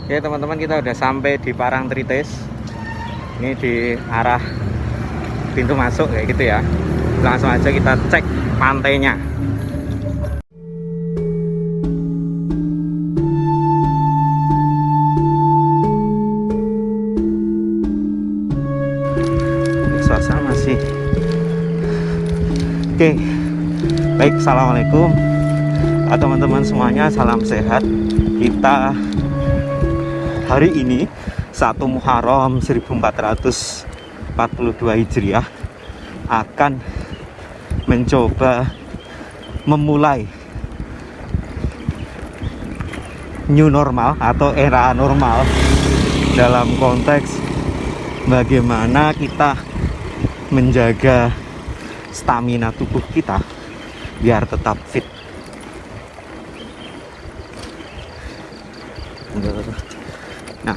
Oke teman-teman, kita udah sampai di Parangtritis. Ini di arah pintu masuk kayak gitu ya. Langsung aja kita cek pantainya. Suasana masih oke. Baik, assalamualaikum teman-teman semuanya, salam sehat. Kita hari ini 1 Muharram 1442 Hijriah akan mencoba memulai new normal atau era normal dalam konteks bagaimana kita menjaga stamina tubuh kita biar tetap fit. Nah,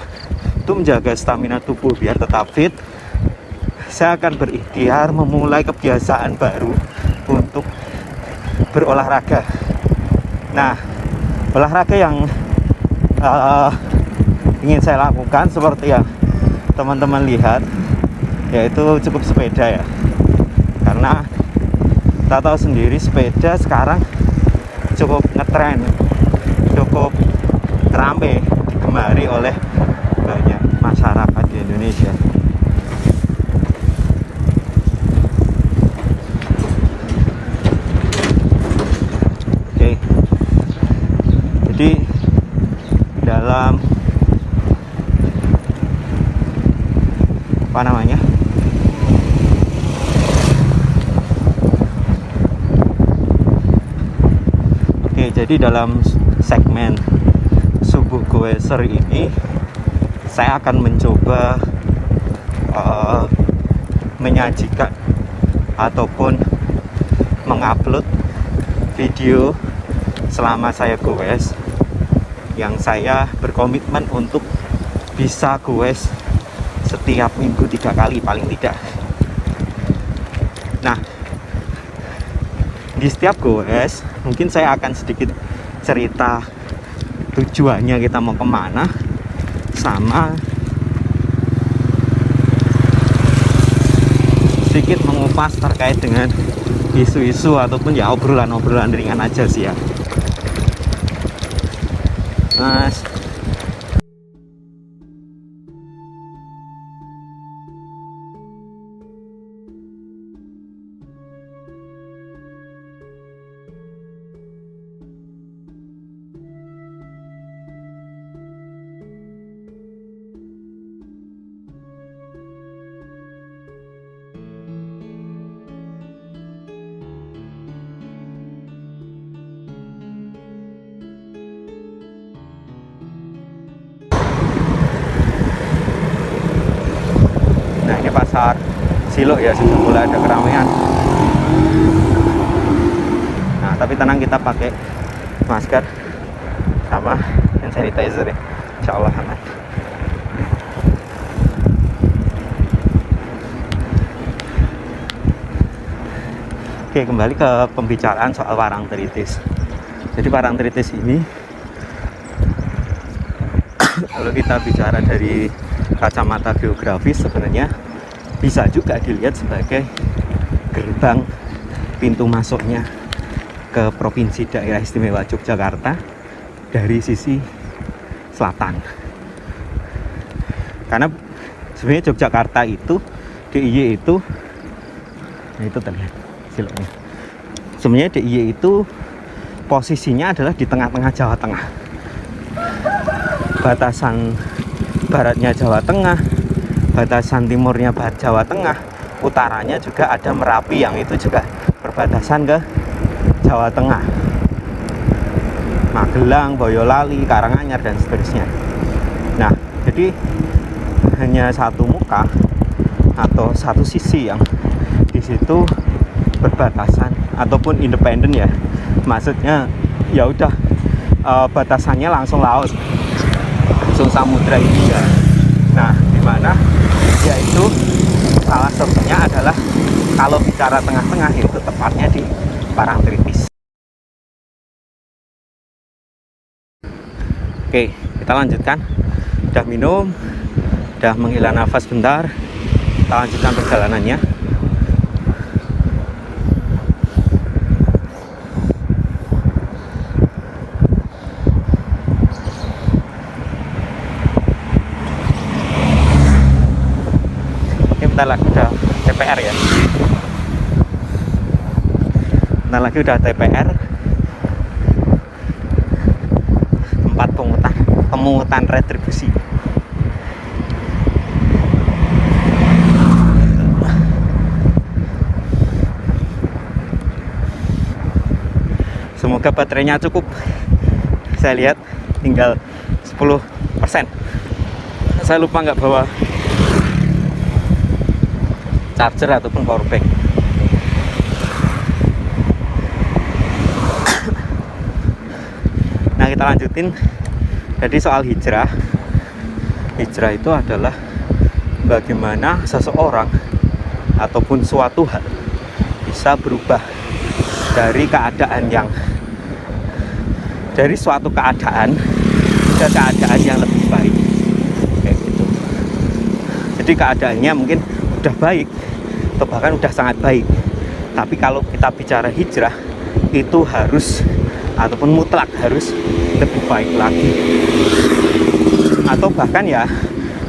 untuk menjaga stamina tubuh biar tetap fit, saya akan berikhtiar memulai kebiasaan baru untuk berolahraga. Nah, olahraga yang ingin saya lakukan seperti yang teman-teman lihat, yaitu cukup sepeda ya. Karena kita tahu sendiri sepeda sekarang cukup ngetren, cukup ramai digemari oleh banyak masyarakat di Indonesia. Oke, jadi dalam apa namanya, oke, jadi dalam segmen Subuh Goeser ini saya akan mencoba menyajikan ataupun mengupload video selama saya goes, yang saya berkomitmen untuk bisa goes setiap minggu 3 kali paling tidak. Nah, di setiap goes mungkin saya akan sedikit cerita tujuannya kita mau kemana, sama sedikit mengupas terkait dengan isu-isu ataupun ya obrolan-obrolan ringan aja sih ya Mas. Nah, ini pasar Silok ya, sudah mulai ada keramaian. Nah, tapi tenang, kita pakai masker sama hand sanitizer ya, insya Allah aman. Oke, kembali ke pembicaraan soal Parangtritis. Jadi Parangtritis ini kalau kita bicara dari kacamata geografis, sebenarnya bisa juga dilihat sebagai gerbang pintu masuknya ke Provinsi Daerah Istimewa Yogyakarta dari sisi selatan. Karena sebenarnya Yogyakarta itu, DIY itu, nah itu terlihat siloknya. Sebenarnya DIY itu posisinya adalah di tengah-tengah Jawa Tengah. Batasan baratnya Jawa Tengah, batasan timurnya Jawa Tengah, utaranya juga ada Merapi yang itu juga berbatasan ke Jawa Tengah, Magelang, Boyolali, Karanganyar dan seterusnya. Nah, jadi hanya satu muka atau satu sisi yang di situ berbatasan ataupun independen ya. Maksudnya ya udah batasannya langsung laut, langsung Samudra Hindia. Nah, dimana yaitu salah satunya adalah kalau bicara tengah-tengah itu tepatnya di Parangtritis. Oke, kita lanjutkan. Udah minum, udah menghela nafas bentar, kita lanjutkan perjalanannya. Ini bentar lagi udah TPR ya. Bentar lagi udah TPR, tempat pemungutan retribusi. Semoga baterainya cukup. Saya lihat tinggal 10%. Saya lupa nggak bawa charger ataupun power bank. Nah, kita lanjutin. Jadi soal hijrah. Hijrah itu adalah bagaimana seseorang ataupun suatu hal bisa berubah dari suatu keadaan ke keadaan yang lebih baik, kayak gitu. Jadi keadaannya mungkin udah baik atau bahkan udah sangat baik, tapi kalau kita bicara hijrah itu harus ataupun mutlak harus lebih baik lagi, atau bahkan ya,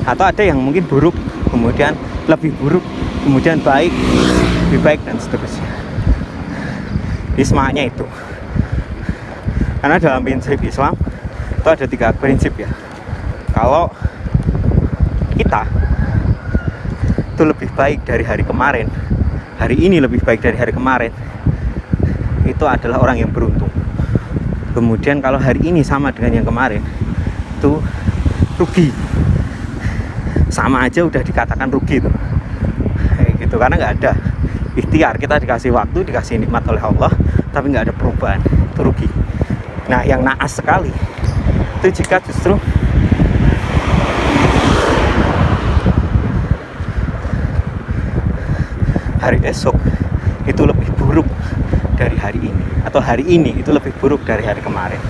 atau ada yang mungkin buruk kemudian lebih buruk kemudian baik, lebih baik dan seterusnya. Di semuanya itu, karena dalam prinsip Islam itu ada 3 prinsip ya. Kalau kita itu lebih baik dari hari kemarin, hari ini lebih baik dari hari kemarin, itu adalah orang yang beruntung. Kemudian kalau hari ini sama dengan yang kemarin, itu rugi. Sama aja udah dikatakan rugi tuh, kayak gitu. Karena nggak ada ikhtiar, kita dikasih waktu, dikasih nikmat oleh Allah, tapi nggak ada perubahan, itu rugi. Nah, yang naas sekali itu jika justru hari esok itu lebih buruk dari hari ini, atau hari ini itu lebih buruk dari hari kemarin.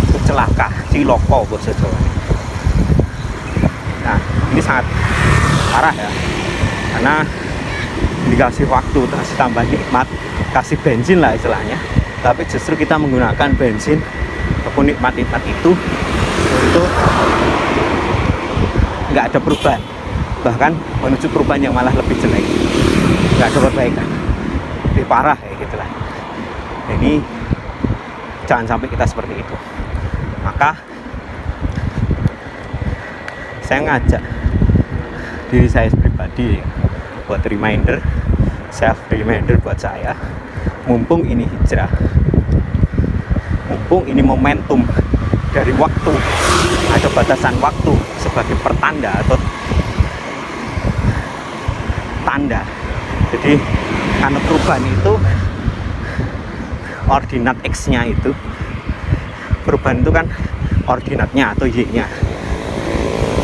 Itu celaka, ciloko bahasa Jawa. Nah, ini sangat parah ya, karena dikasih waktu, kasih tambah nikmat, kasih bensin lah istilahnya, tapi justru kita menggunakan bensin ataupun nikmat-nikmat itu untuk nggak ada perubahan, bahkan menuju perubahan yang malah lebih jelek, nggak ada perbaikan, lebih parah kayak gitulah. Jadi jangan sampai kita seperti itu. Maka saya ngajak diri saya pribadi buat reminder, self reminder buat saya, mumpung ini hijrah, mumpung ini momentum dari waktu, ada batasan waktu sebagai pertanda atau tanda. Jadi karena perubahan itu ordinat X-nya itu, perubahan itu kan ordinatnya atau Y-nya.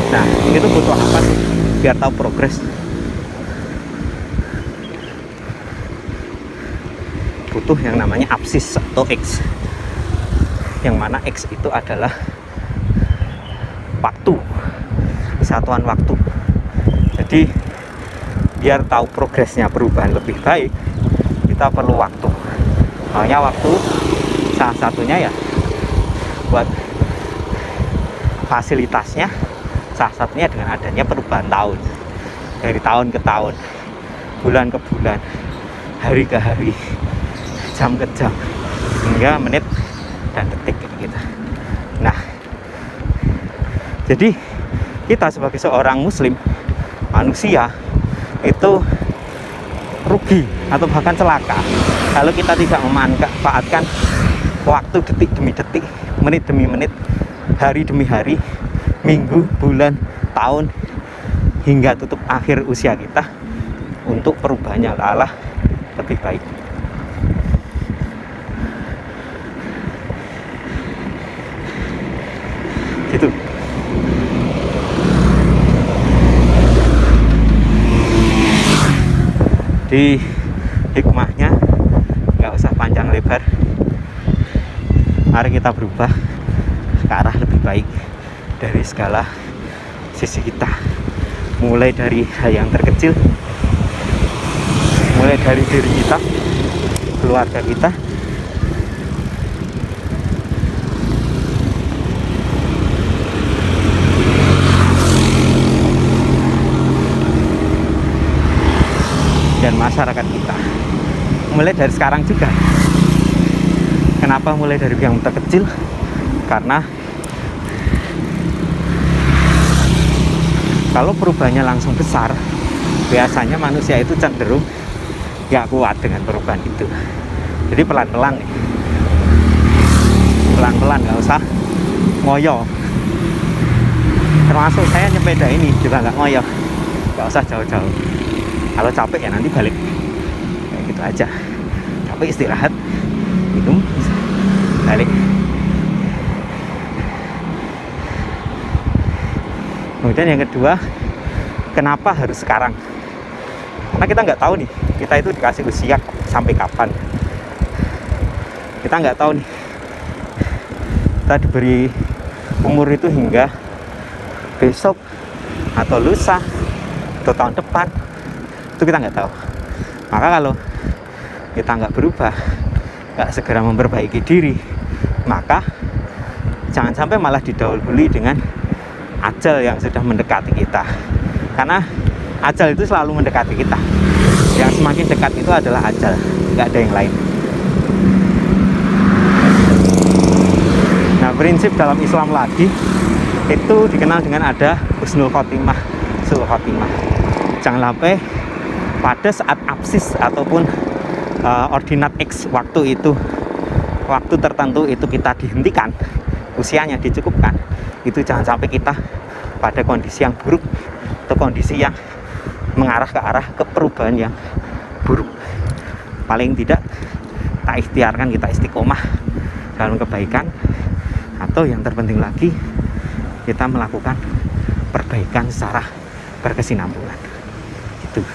Nah, itu butuh apa sih biar tahu progres? Butuh yang namanya absis atau X, yang mana X itu adalah waktu, satuan waktu. Jadi biar tahu progresnya perubahan lebih baik, kita perlu waktu. Makanya waktu salah satunya ya buat fasilitasnya, salah satunya dengan adanya perubahan tahun, dari tahun ke tahun, bulan ke bulan, hari ke hari, jam ke jam, hingga menit dan detik gitu. Nah, jadi kita sebagai seorang muslim, manusia, itu rugi atau bahkan celaka kalau kita tidak memanfaatkan waktu detik demi detik, menit demi menit, hari demi hari, minggu, bulan, tahun, hingga tutup akhir usia kita untuk perubahannya Allah lebih baik. Gitu. Di hikmahnya nggak usah panjang lebar, mari kita berubah ke arah lebih baik dari segala sisi kita, mulai dari hal yang terkecil, mulai dari diri kita, keluarga kita, dan masyarakat kita. Mulai dari sekarang juga. Kenapa mulai dari yang terkecil? Karena kalau perubahannya langsung besar, biasanya manusia itu cenderung gak kuat dengan perubahan itu. Jadi pelan-pelan nih, pelan-pelan, gak usah ngoyo. Termasuk saya nyepeda ini juga gak ngoyo, gak usah jauh-jauh. Kalau capek ya nanti balik, kayak gitu aja. Capek istirahat, minum, balik. Kemudian yang kedua, kenapa harus sekarang? Karena kita nggak tahu nih, kita itu dikasih usia sampai kapan. Kita nggak tahu nih, kita diberi umur itu hingga besok atau lusa atau tahun depan, itu kita nggak tahu. Maka kalau kita nggak berubah, nggak segera memperbaiki diri, maka jangan sampai malah didahului dengan ajal yang sudah mendekati kita. Karena ajal itu selalu mendekati kita. Yang semakin dekat itu adalah ajal, nggak ada yang lain. Nah, prinsip dalam Islam lagi itu dikenal dengan ada husnul khotimah, sul khotimah. Jangan sampai pada saat absis ataupun ordinat X waktu tertentu itu kita dihentikan, usianya dicukupkan, itu jangan sampai kita pada kondisi yang buruk atau kondisi yang mengarah ke arah ke perubahan yang buruk. Paling tidak kita ikhtiarkan, kita istiqomah dalam kebaikan, atau yang terpenting lagi kita melakukan perbaikan secara berkesinambungan. Itu.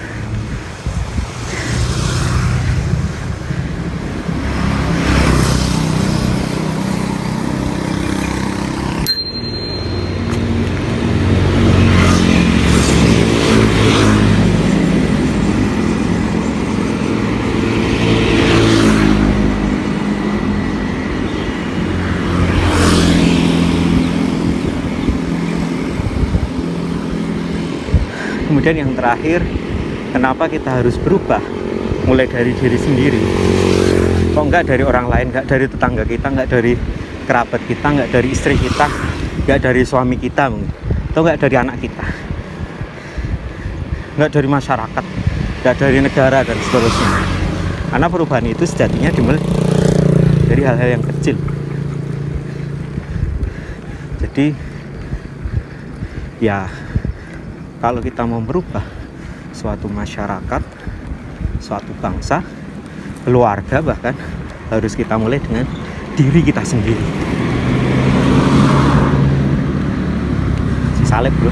Kemudian yang terakhir, kenapa kita harus berubah? Mulai dari diri sendiri. Kok enggak dari orang lain, enggak dari tetangga kita, enggak dari kerabat kita, enggak dari istri kita, enggak dari suami kita mungkin, atau enggak dari anak kita, enggak dari masyarakat, enggak dari negara dan seterusnya. Karena perubahan itu sejatinya dimulai dari hal-hal yang kecil. Jadi ya, kalau kita mau merubah suatu masyarakat, suatu bangsa, keluarga bahkan, harus kita mulai dengan diri kita sendiri. Si salib bro.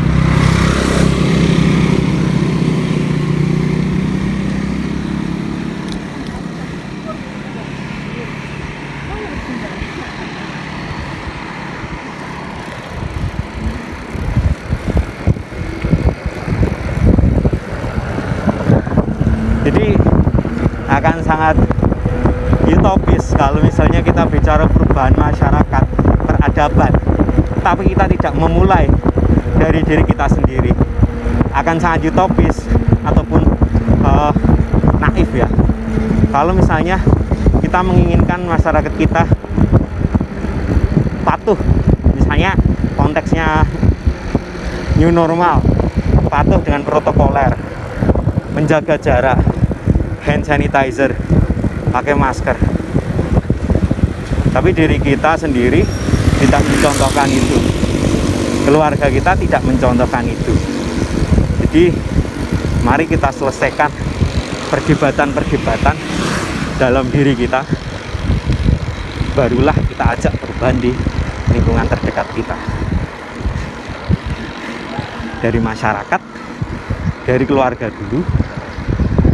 Jadi akan sangat utopis kalau misalnya kita bicara perubahan masyarakat, peradaban, tapi kita tidak memulai dari diri kita sendiri. Akan sangat utopis ataupun naif ya, kalau misalnya kita menginginkan masyarakat kita patuh, misalnya konteksnya new normal, patuh dengan protokoler, menjaga jarak, hand sanitizer, pakai masker. Tapi diri kita sendiri tidak mencontohkan itu, keluarga kita tidak mencontohkan itu. Jadi mari kita selesaikan perdebatan-perdebatan dalam diri kita, barulah kita ajak perubahan di lingkungan terdekat kita, dari masyarakat, dari keluarga dulu,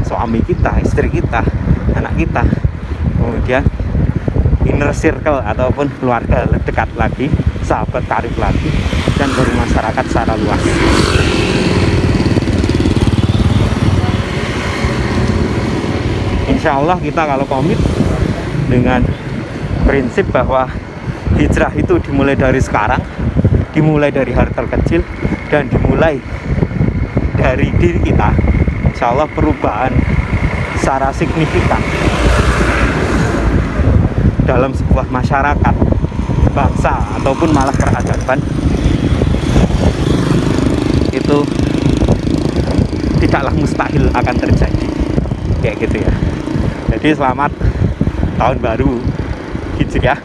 suami kita, istri kita, anak kita, kemudian inner circle ataupun keluarga dekat lagi, sahabat Karir Pelatih dan baru masyarakat secara luas. Insya Allah kita kalau komit dengan prinsip bahwa hijrah itu dimulai dari sekarang, dimulai dari hal terkecil, dan dimulai dari diri kita, insya Allah perubahan secara signifikan dalam sebuah masyarakat, bangsa, ataupun malah peradaban itu tidaklah mustahil akan terjadi, kayak gitu ya. Jadi selamat tahun baru Hijriah.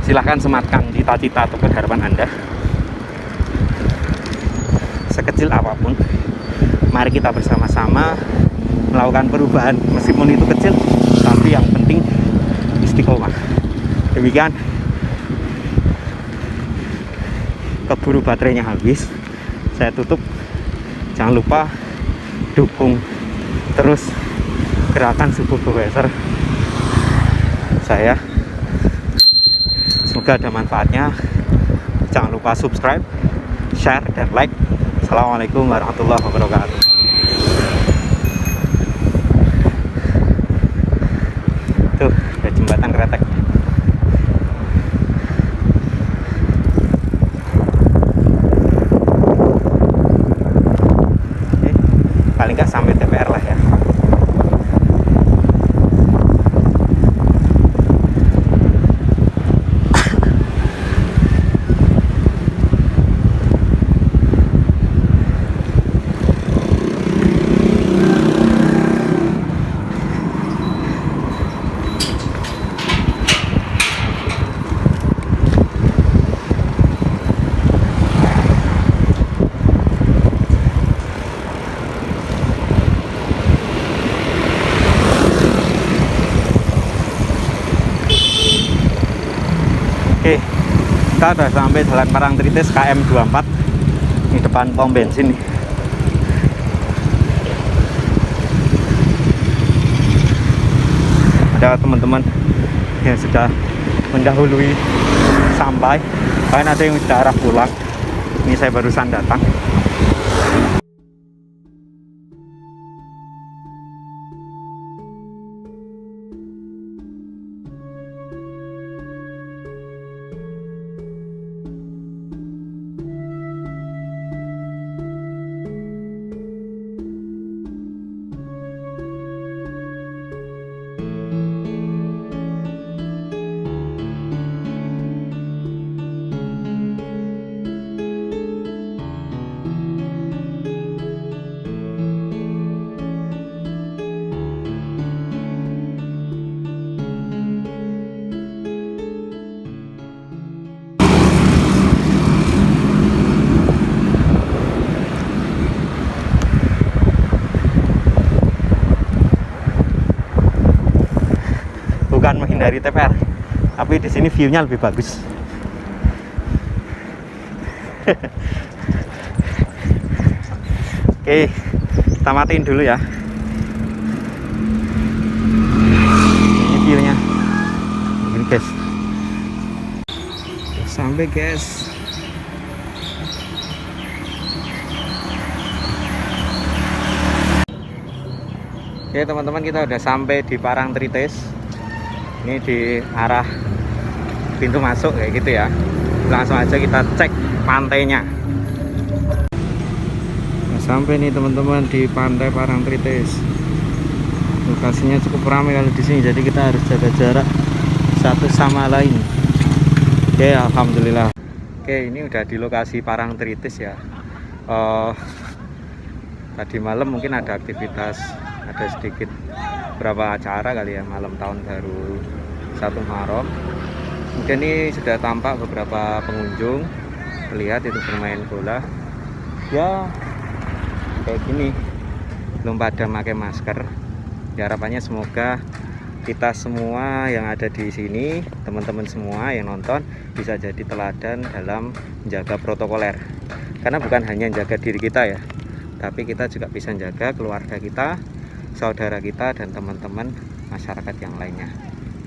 Silahkan sematkan cita-cita ataupun harapan Anda sekecil apapun. Mari kita bersama-sama melakukan perubahan, meskipun itu kecil, tapi yang penting istiqomah. Demikian, keburu baterainya habis, saya tutup. Jangan lupa dukung terus gerakan Subuh Profesor saya. Semoga ada manfaatnya. Jangan lupa subscribe, share, dan like. Assalamualaikum warahmatullahi wabarakatuh. Tuh, ada jembatan kretek. Paling nggak sampai DPR lah ya. Oke, kita udah sampai Jalan Parangtritis KM 24 di depan pom bensin nih. Ada teman-teman yang sudah mendahului sampai, bahkan ada yang sudah arah pulang. Ini saya barusan datang. Bukan menghindari TPR, tapi di sini view-nya lebih bagus. Oke, kita matiin dulu ya. Ini view-nya. Ini guys. Sampai guys. Oke teman-teman, kita udah sampai di Parangtritis. Ini di arah pintu masuk kayak gitu ya. Langsung aja kita cek pantainya. Nah, sampai nih teman-teman di pantai Parangtritis. Lokasinya cukup ramai kalau di sini, jadi kita harus jaga jarak satu sama lain. Oke, alhamdulillah. Oke, ini udah di lokasi Parangtritis ya. Tadi malam mungkin ada aktivitas, ada sedikit berapa acara kali ya, malam tahun baru 1 Muharram. Kemudian ini sudah tampak beberapa pengunjung, lihat itu bermain bola ya kayak gini, belum pada pakai masker. Ya, harapannya semoga kita semua yang ada di sini, teman-teman semua yang nonton, bisa jadi teladan dalam menjaga protokoler. Karena bukan hanya menjaga diri kita ya, tapi kita juga bisa menjaga keluarga kita, saudara kita, dan teman-teman masyarakat yang lainnya.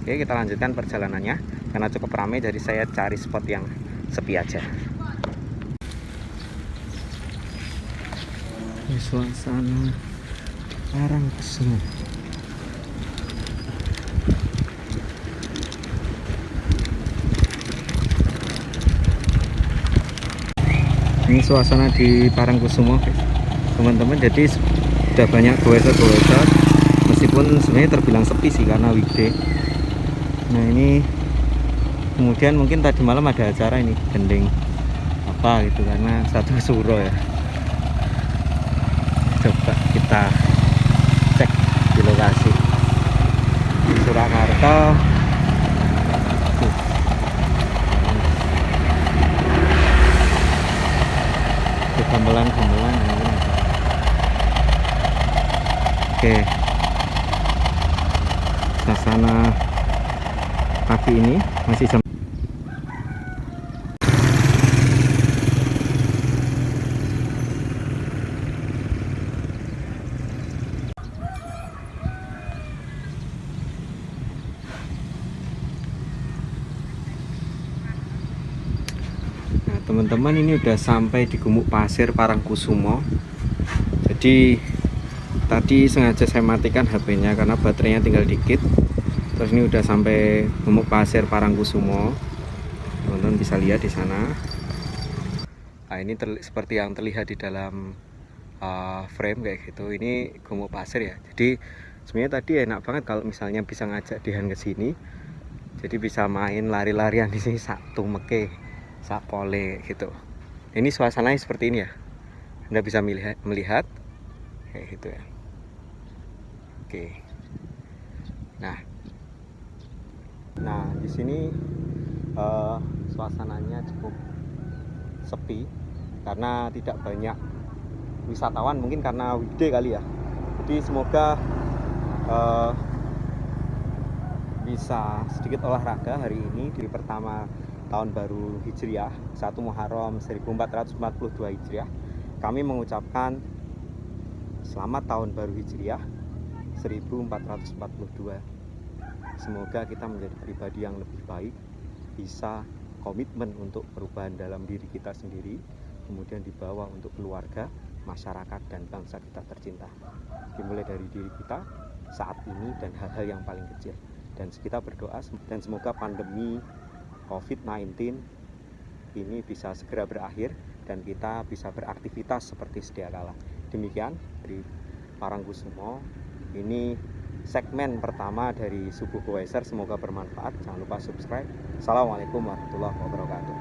Oke, kita lanjutkan perjalanannya. karena cukup ramai, jadi saya cari spot yang sepi aja. Ini suasana Parangkusumo. Ini suasana di Parangkusumo, teman-teman. Jadi sudah banyak goeser-goeser, meskipun sebenarnya terbilang sepi sih karena weekday. Nah ini kemudian mungkin tadi malam ada acara ini, gending apa gitu, karena satu suro ya. Coba kita cek di lokasi di Surakarta. Gamelan-gamelan ini. Oke, suasana pagi ini masih jam. Nah teman-teman, ini udah sampai di Gumuk Pasir Parangkusumo. Jadi tadi sengaja saya matikan HP-nya karena baterainya tinggal dikit. Terus ini udah sampai Gumuk Pasir Parangkusumo. Teman-teman bisa lihat di sana. Nah ini seperti yang terlihat di dalam frame kayak gitu. Ini Gumuk Pasir ya. Jadi sebenarnya tadi enak banget kalau misalnya bisa ngajak Dian ke sini. Jadi bisa main lari-larian di sini, satu meke, sapole gitu. Ini suasananya seperti ini ya. Anda bisa melihat kayak gitu ya. Oke. Nah di sini suasananya cukup sepi karena tidak banyak wisatawan, mungkin karena weekday kali ya. Jadi semoga bisa sedikit olahraga hari ini di pertama tahun baru Hijriah 1 Muharram 1442 Hijriah. Kami mengucapkan selamat tahun baru Hijriah 1442. Semoga kita menjadi pribadi yang lebih baik, bisa komitmen untuk perubahan dalam diri kita sendiri, kemudian dibawa untuk keluarga, masyarakat, dan bangsa kita tercinta. Dimulai dari diri kita saat ini dan hal-hal yang paling kecil. Dan kita berdoa dan semoga pandemi COVID-19 ini bisa segera berakhir dan kita bisa beraktivitas seperti sedia kala. Demikian dari Parangkusumo. Ini segmen pertama dari Subuh Goeser. Semoga bermanfaat. Jangan lupa subscribe. Assalamualaikum warahmatullahi wabarakatuh.